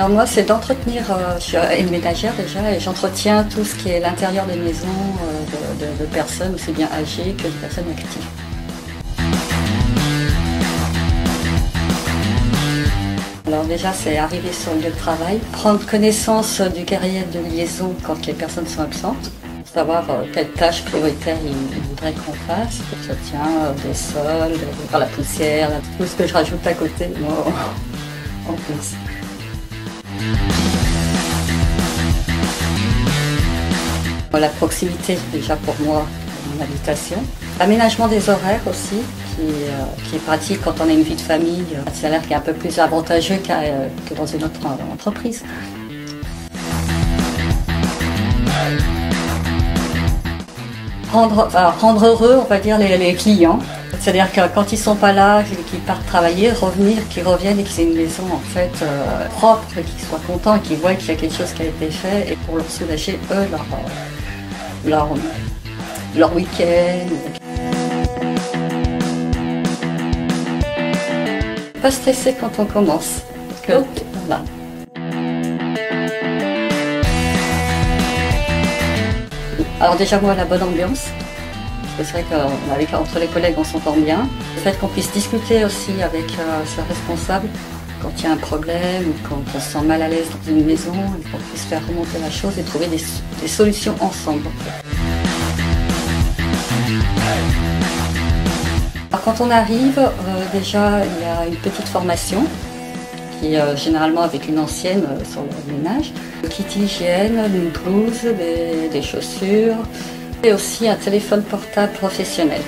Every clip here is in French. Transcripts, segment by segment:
Alors moi, c'est d'entretenir, je suis une ménagère déjà, et j'entretiens tout ce qui est l'intérieur des maisons de personnes, aussi bien âgées que de personnes actives. Alors déjà, c'est arriver sur le lieu de travail, prendre connaissance du carrière de liaison quand les personnes sont absentes, savoir quelles tâches prioritaires ils voudraient qu'on fasse. Ça tient des sols, faire la poussière, tout ce que je rajoute à côté, moi, en plus. La proximité, déjà pour moi, mon habitation. L'aménagement des horaires aussi, qui est pratique quand on a une vie de famille. Un salaire qui est un peu plus avantageux que dans une autre entreprise. Rendre heureux, on va dire, les clients. C'est-à-dire que quand ils sont pas là, qu'ils partent travailler, qu'ils reviennent et qu'ils aient une maison en fait propre, qu'ils soient contents et qu'ils voient qu'il y a quelque chose qui a été fait et pour leur soulager eux leur week-end. Pas stressé quand on commence. Parce que, voilà. Alors déjà moi la bonne ambiance. C'est vrai qu'entre les collègues on s'entend bien. Le fait qu'on puisse discuter aussi avec sa responsable quand il y a un problème ou quand on se sent mal à l'aise dans une maison, et qu'on puisse faire remonter la chose et trouver des solutions ensemble. Alors, quand on arrive, déjà il y a une petite formation qui est généralement avec une ancienne sur le ménage. Le kit hygiène, une blouse, des chaussures et aussi un téléphone portable professionnel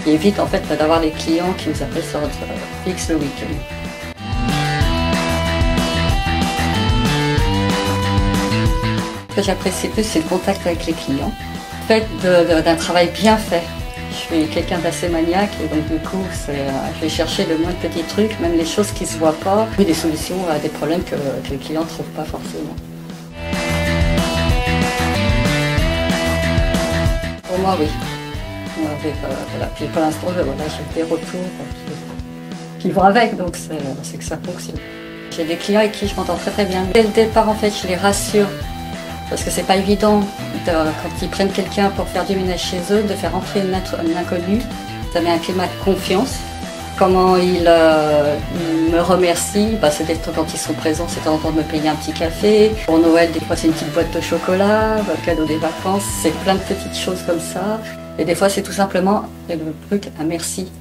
qui évite en fait d'avoir les clients qui nous appellent sur notre fixe le week-end. Ce que j'apprécie plus, c'est le contact avec les clients. Le fait d'un travail bien fait. Je suis quelqu'un d'assez maniaque et donc du coup, je vais chercher le moins de petits trucs, même les choses qui ne se voient pas, et des solutions à des problèmes que les clients ne trouvent pas forcément. Pour moi, oui. Voilà. Puis pour l'instant, j'ai des retours qui vont avec, donc c'est que ça fonctionne. J'ai des clients avec qui je m'entends très très bien. Dès le départ, en fait, je les rassure. Parce que c'est pas évident, quand ils prennent quelqu'un pour faire du ménage chez eux, de faire entrer un inconnu. Ça met un climat de confiance. Comment ils me remercient, c'est quand ils sont présents, c'est de temps en temps de me payer un petit café. Pour Noël, des fois c'est une petite boîte de chocolat, le cadeau des vacances, c'est plein de petites choses comme ça. Et des fois c'est tout simplement le truc, un merci.